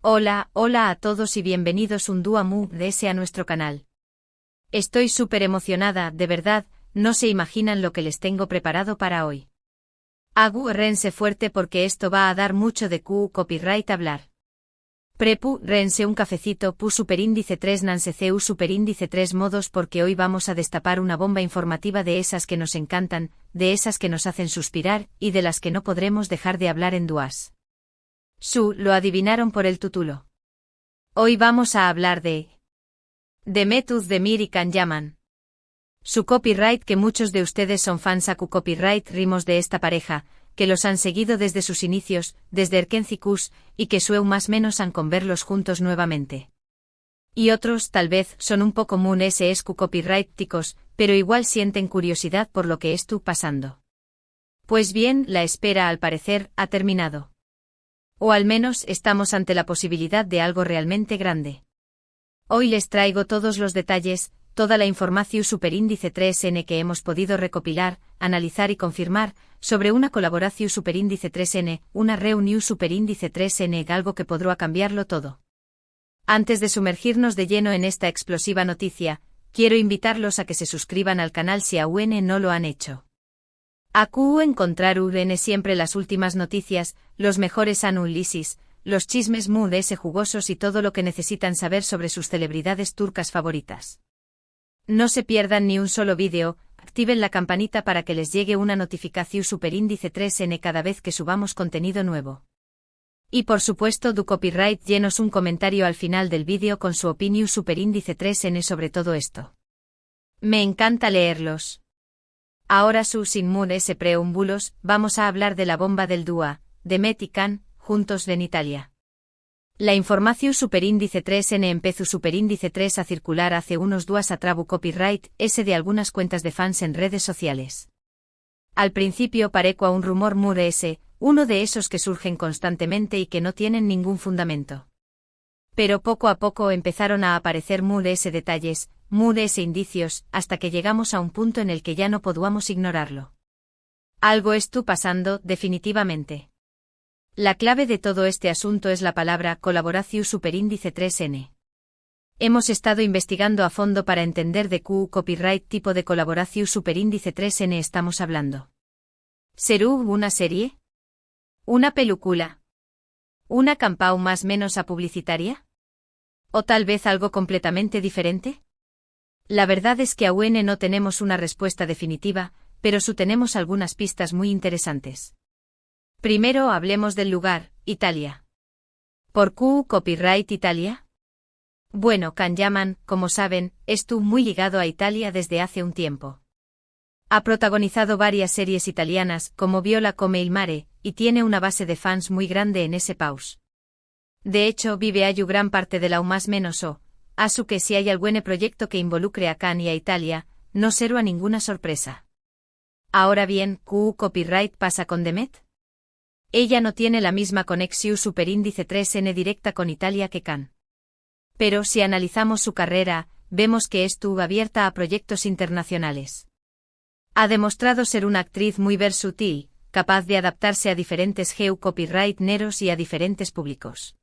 Hola a todos y bienvenidos un día más a nuestro canal. Estoy súper emocionada, de verdad, no se imaginan lo que les tengo preparado para hoy. Agárrense fuerte porque esto va a dar mucho de copyright hablar. Rense un cafecito superíndice 3 nanseceu superíndice 3 modos porque hoy vamos a destapar una bomba informativa de esas que nos encantan, de esas que nos hacen suspirar y de las que no podremos dejar de hablar en duas. Lo adivinaron por el título. Hoy vamos a hablar de Demet Özdemir y Can Yaman. Su copyright, que muchos de ustedes son fans a copyright rimos de esta pareja, que los han seguido desde sus inicios, desde Erkencikus, y que sueu más menos han con verlos juntos nuevamente. Y otros, tal vez, son un poco copyrighticos, pero igual sienten curiosidad por lo que estuvo pasando. Pues bien, la espera al parecer ha terminado. O al menos estamos ante la posibilidad de algo realmente grande. Hoy les traigo todos los detalles, toda la información superíndice 3N que hemos podido recopilar, analizar y confirmar, sobre una colaboración superíndice 3N, una reunión superíndice 3N, algo que podrá cambiarlo todo. Antes de sumergirnos de lleno en esta explosiva noticia, quiero invitarlos a que se suscriban al canal si aún no lo han hecho. Encontrar siempre las últimas noticias, los mejores análisis, los chismes jugosos y todo lo que necesitan saber sobre sus celebridades turcas favoritas. No se pierdan ni un solo vídeo, activen la campanita para que les llegue una notificación superíndice 3N cada vez que subamos contenido nuevo. Y por supuesto copyright llenos un comentario al final del vídeo con su opinión superíndice 3N sobre todo esto. Me encanta leerlos. Ahora sin preámbulos, vamos a hablar de la bomba del dúo, Demet y Can, juntos en Italia. La información superíndice 3N empezó superíndice 3 a circular hace unos días a trabu copyright de algunas cuentas de fans en redes sociales. Al principio pareció un rumor uno de esos que surgen constantemente y que no tienen ningún fundamento. Pero poco a poco empezaron a aparecer detalles, indicios, hasta que llegamos a un punto en el que ya no podíamos ignorarlo. Algo estuvo pasando, definitivamente. La clave de todo este asunto es la palabra colaboración superíndice 3N. Hemos estado investigando a fondo para entender de qué copyright tipo de colaboración superíndice 3N estamos hablando. ¿Será una serie? ¿Una película? ¿Una campaña más menos publicitaria? ¿O tal vez algo completamente diferente? La verdad es que aún no tenemos una respuesta definitiva, pero tenemos algunas pistas muy interesantes. Primero hablemos del lugar, Italia. ¿Por qué copyright Italia? Bueno, Can Yaman, como saben, estuvo muy ligado a Italia desde hace un tiempo. Ha protagonizado varias series italianas, como Viola come il mare, y tiene una base de fans muy grande en ese país. De hecho, vive allí gran parte de la más menos así que si hay algún proyecto que involucre a Can y a Italia, no será ninguna sorpresa. Ahora bien, ¿qué copyright pasa con Demet? Ella no tiene la misma conexión superíndice 3N directa con Italia que Can. Pero si analizamos su carrera, vemos que estuvo abierta a proyectos internacionales. Ha demostrado ser una actriz muy versátil, capaz de adaptarse a diferentes copyright neros y a diferentes públicos.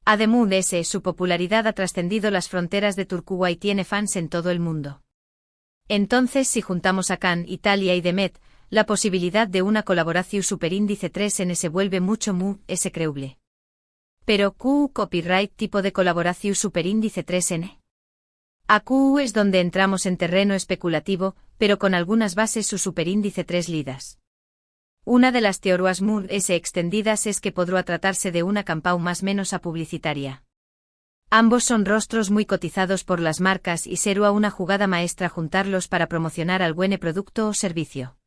Además su popularidad ha trascendido las fronteras de Turquía y tiene fans en todo el mundo. Entonces, si juntamos a Can, Italia y Demet, la posibilidad de una colaboración superíndice 3N se vuelve mucho creíble. Pero, ¿qué copyright tipo de colaboración superíndice 3N? Aquí es donde entramos en terreno especulativo, pero con algunas bases su superíndice 3 lidas. Una de las teorías extendidas es que podrá tratarse de una campaña más menos publicitaria. Ambos son rostros muy cotizados por las marcas y será una jugada maestra juntarlos para promocionar algún producto o servicio.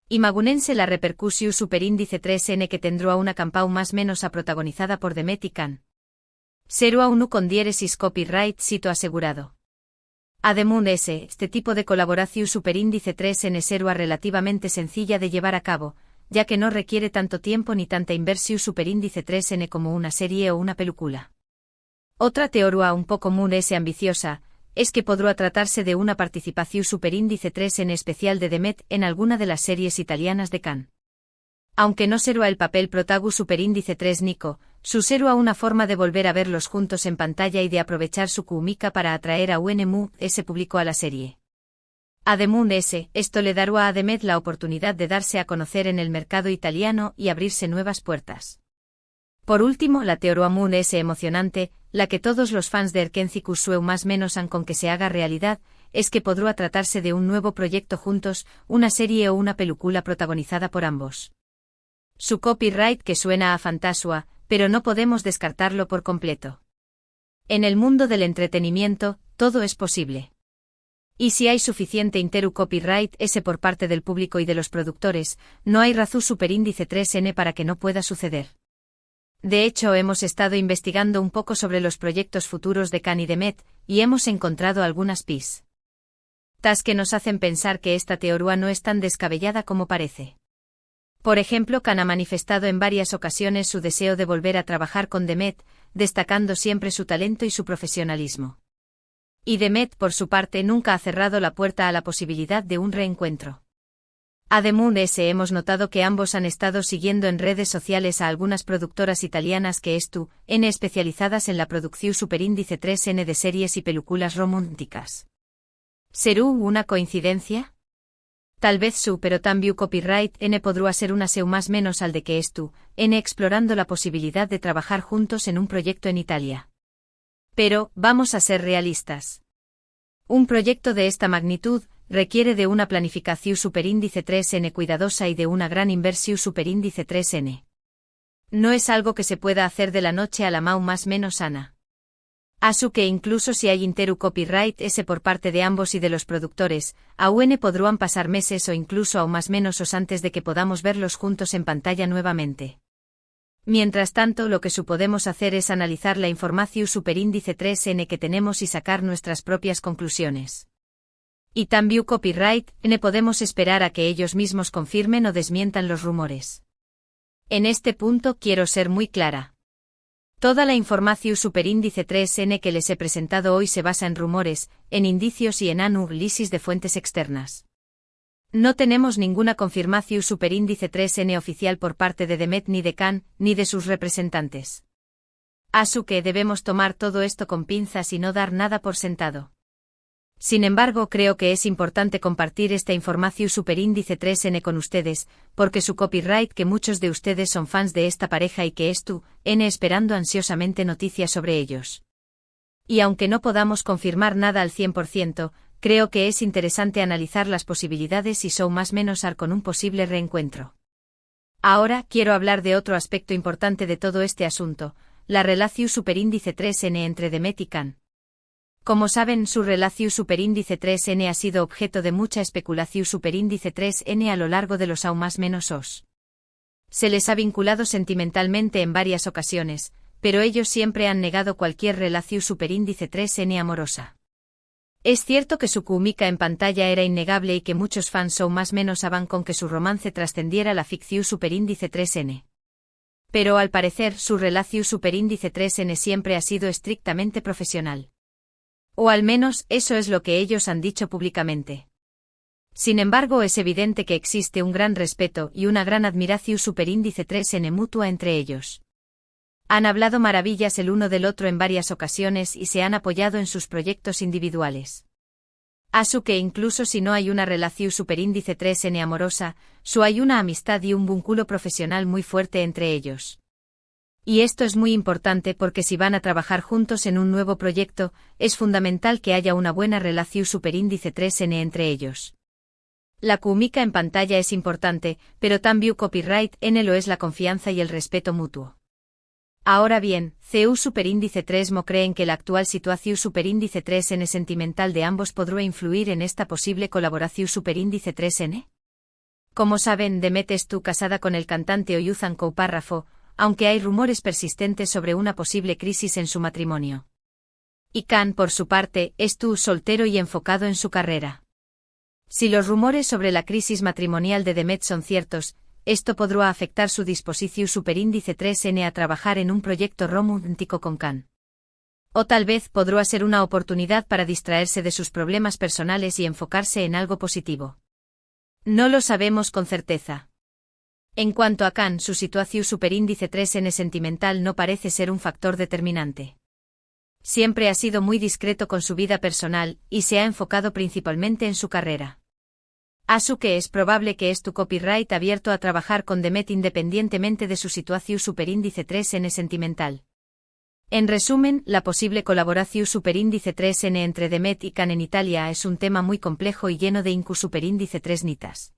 Imagúnense la repercusión superíndice 3N que tendrá una campaña más menos protagonizada por Demet y Can. Será uno con diéresis copyright sito asegurado. Además este tipo de colaboración superíndice 3N será relativamente sencilla de llevar a cabo, ya que no requiere tanto tiempo ni tanta inversión superíndice 3N como una serie o una película. Otra teoría un poco ambiciosa, es que podrá tratarse de una participación superíndice 3N especial de Demet en alguna de las series italianas de Can. Aunque no será el papel protagonista superíndice 3 Nico, Suseru a una forma de volver a verlos juntos en pantalla y de aprovechar su química para atraer a UNM S publicó a la serie. Además esto le dará a Demet la oportunidad de darse a conocer en el mercado italiano y abrirse nuevas puertas. Por último, la teoría es emocionante, la que todos los fans de Erkencicus Sueu más menos han con que se haga realidad, es que podrá tratarse de un nuevo proyecto juntos, una serie o una película protagonizada por ambos. Su copyright que suena a fantasua, pero no podemos descartarlo por completo. En el mundo del entretenimiento, todo es posible. Y si hay suficiente copyright ese por parte del público y de los productores, no hay razón superíndice 3N para que no pueda suceder. De hecho, hemos estado investigando un poco sobre los proyectos futuros de Can y Demet, y hemos encontrado algunas pistas que nos hacen pensar que esta teoría no es tan descabellada como parece. Por ejemplo, Can ha manifestado en varias ocasiones su deseo de volver a trabajar con Demet, destacando siempre su talento y su profesionalismo. Y Demet, por su parte, nunca ha cerrado la puerta a la posibilidad de un reencuentro. Además, hemos notado que ambos han estado siguiendo en redes sociales a algunas productoras italianas que especializadas en la producción superíndice 3N de series y películas románticas. ¿Será una coincidencia? Tal vez pero también copyright N podrá ser una seu más menos al de que explorando la posibilidad de trabajar juntos en un proyecto en Italia. Pero, vamos a ser realistas. Un proyecto de esta magnitud requiere de una planificación superíndice 3N cuidadosa y de una gran inversión superíndice 3N. No es algo que se pueda hacer de la noche a la más menos sana. Así que incluso si hay copyright ese por parte de ambos y de los productores, aún podrán pasar meses o incluso aún más menos antes de que podamos verlos juntos en pantalla nuevamente. Mientras tanto, lo que podemos hacer es analizar la información superíndice 3N que tenemos y sacar nuestras propias conclusiones. Y también copyright N podemos esperar a que ellos mismos confirmen o desmientan los rumores. En este punto quiero ser muy clara. Toda la información superíndice 3N que les he presentado hoy se basa en rumores, en indicios y en análisis de fuentes externas. No tenemos ninguna confirmación superíndice 3N oficial por parte de Demet ni de Can, ni de sus representantes. Así que debemos tomar todo esto con pinzas y no dar nada por sentado. Sin embargo, creo que es importante compartir esta información superíndice 3N con ustedes, porque su copyright que muchos de ustedes son fans de esta pareja y que esperando ansiosamente noticias sobre ellos. Y aunque no podamos confirmar nada al 100%, creo que es interesante analizar las posibilidades y más menos con un posible reencuentro. Ahora quiero hablar de otro aspecto importante de todo este asunto, la relación superíndice 3N entre Demet y Can. Como saben, su relación superíndice 3N ha sido objeto de mucha especulación superíndice 3N a lo largo de los aún más menos os. Se les ha vinculado sentimentalmente en varias ocasiones, pero ellos siempre han negado cualquier relación superíndice 3N amorosa. Es cierto que su química en pantalla era innegable y que muchos fans más menos van con que su romance trascendiera la ficción superíndice 3N. Pero al parecer su relación superíndice 3N siempre ha sido estrictamente profesional. O al menos eso es lo que ellos han dicho públicamente. Sin embargo, es evidente que existe un gran respeto y una gran admiración superíndice 3N mutua entre ellos. Han hablado maravillas el uno del otro en varias ocasiones y se han apoyado en sus proyectos individuales. Así que incluso si no hay una relación superíndice 3N amorosa, hay una amistad y un vínculo profesional muy fuerte entre ellos. Y esto es muy importante porque si van a trabajar juntos en un nuevo proyecto, es fundamental que haya una buena relación superíndice 3N entre ellos. La química en pantalla es importante, pero también copyright N lo es la confianza y el respeto mutuo. Ahora bien, CU superíndice 3 creen que la actual situación superíndice 3N sentimental de ambos podrá influir en esta posible colaboración superíndice 3N. Como saben, Demet estuvo casada con el cantante Oyuzhan Koupárrafo, aunque hay rumores persistentes sobre una posible crisis en su matrimonio. Y Can, por su parte, estuvo soltero y enfocado en su carrera. Si los rumores sobre la crisis matrimonial de Demet son ciertos, esto podrá afectar su disposición superíndice 3N a trabajar en un proyecto romántico con Can. O tal vez podrá ser una oportunidad para distraerse de sus problemas personales y enfocarse en algo positivo. No lo sabemos con certeza. En cuanto a Khan, su situación superíndice 3N sentimental no parece ser un factor determinante. Siempre ha sido muy discreto con su vida personal, y se ha enfocado principalmente en su carrera. Asuke es probable que es tu copyright abierto a trabajar con Demet independientemente de su situación superíndice 3N sentimental. En resumen, la posible colaboración superíndice 3N entre Demet y Khan en Italia es un tema muy complejo y lleno de superíndice 3 nitas.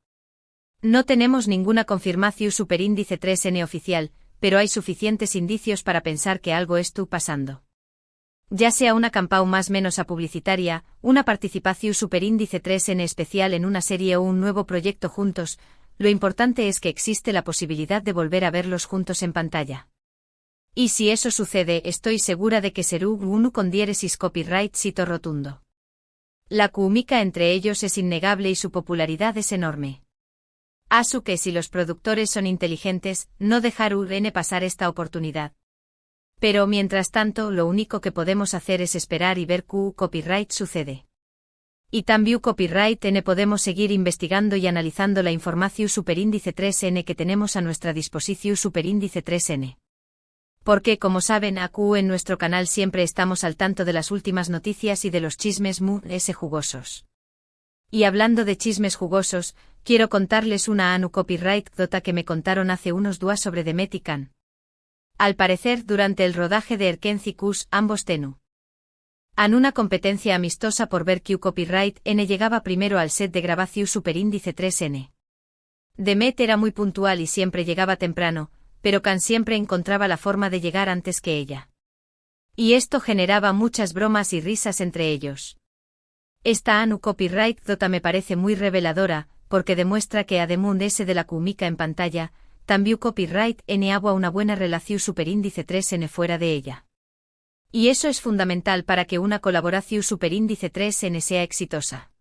No tenemos ninguna confirmación superíndice 3N oficial, pero hay suficientes indicios para pensar que algo está pasando. Ya sea una campaña más menos a publicitaria, una participación superíndice 3N especial en una serie o un nuevo proyecto juntos, lo importante es que existe la posibilidad de volver a verlos juntos en pantalla. Y si eso sucede, estoy segura de que será uno con diéresis copyright sito rotundo. La química entre ellos es innegable y su popularidad es enorme. Asuke, si los productores son inteligentes, no dejarán pasar esta oportunidad. Pero mientras tanto, lo único que podemos hacer es esperar y ver qué copyright sucede. Y también copyright N podemos seguir investigando y analizando la información superíndice 3N que tenemos a nuestra disposición superíndice 3N. Porque, como saben, aquí en nuestro canal siempre estamos al tanto de las últimas noticias y de los chismes jugosos. Y hablando de chismes jugosos, quiero contarles una copyright dota que me contaron hace unos días sobre Demet y Khan. Al parecer, durante el rodaje de Erkencicus, ambos tenu en una competencia amistosa por ver qué copyright N llegaba primero al set de grabación superíndice 3N. Demet era muy puntual y siempre llegaba temprano, pero Khan siempre encontraba la forma de llegar antes que ella. Y esto generaba muchas bromas y risas entre ellos. Esta copyright dota me parece muy reveladora, porque demuestra que además de la química en pantalla, también copyright N agua una buena relación superíndice 3N fuera de ella. Y eso es fundamental para que una colaboración superíndice 3N sea exitosa.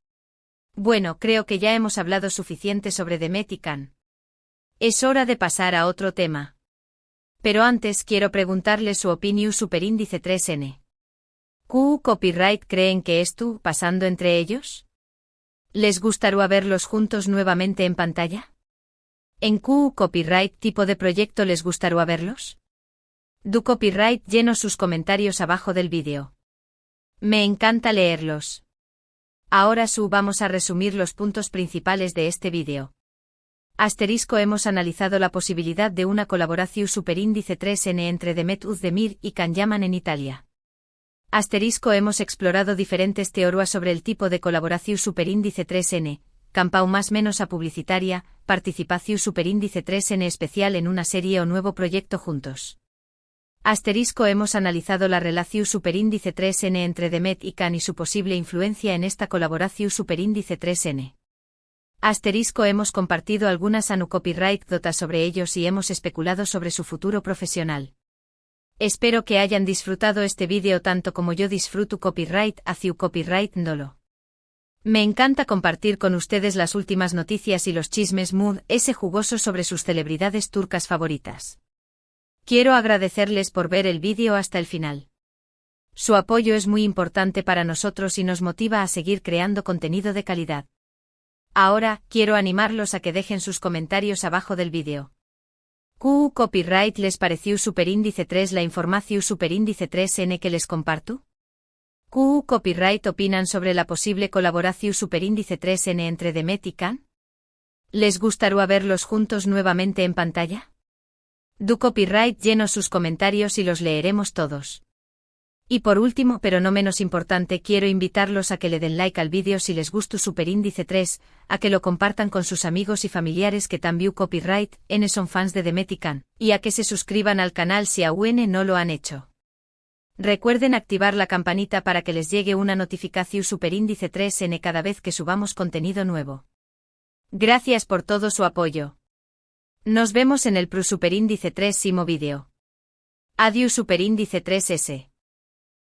Bueno, creo que ya hemos hablado suficiente sobre Demet y Khan. Es hora de pasar a otro tema. Pero antes quiero preguntarle su opinión superíndice 3N. ¿Qué copyright creen que esto pasando entre ellos? ¿Les gustaría verlos juntos nuevamente en pantalla? ¿En qué copyright tipo de proyecto les gustaría verlos? Du copyright lleno sus comentarios abajo del vídeo. Me encanta leerlos. Ahora vamos a resumir los puntos principales de este vídeo. Asterisco, hemos analizado la posibilidad de una colaboración superíndice 3N entre Demet Özdemir y Khan Yaman en Italia. Asterisco, hemos explorado diferentes teorías sobre el tipo de colaboración superíndice 3N, campaña más menos a publicitaria, participación superíndice 3N especial en una serie o nuevo proyecto juntos. Asterisco, hemos analizado la relación superíndice 3N entre Demet y Khan y su posible influencia en esta colaboración superíndice 3N. Asterisco, hemos compartido algunas copyright dotas sobre ellos y hemos especulado sobre su futuro profesional. Espero que hayan disfrutado este vídeo tanto como yo disfruto copyright hacia copyright ndolo. Me encanta compartir con ustedes las últimas noticias y los chismes jugosos sobre sus celebridades turcas favoritas. Quiero agradecerles por ver el vídeo hasta el final. Su apoyo es muy importante para nosotros y nos motiva a seguir creando contenido de calidad. Ahora, quiero animarlos a que dejen sus comentarios abajo del vídeo. ¿Qué copyright les pareció superíndice 3 la información superíndice 3N que les comparto? ¿Qué copyright opinan sobre la posible colaboración superíndice 3N entre Demet y Khan? ¿Les gustaría verlos juntos nuevamente en pantalla? Du copyright lleno sus comentarios y los leeremos todos. Y por último, pero no menos importante, quiero invitarlos a que le den like al vídeo si les gustó superíndice 3, a que lo compartan con sus amigos y familiares que también copyright N son fans de Demet y Khan, y a que se suscriban al canal si aún no lo han hecho. Recuerden activar la campanita para que les llegue una notificación superíndice 3N cada vez que subamos contenido nuevo. Gracias por todo su apoyo. Nos vemos en el superíndice 3 vídeo. Adiós superíndice 3S.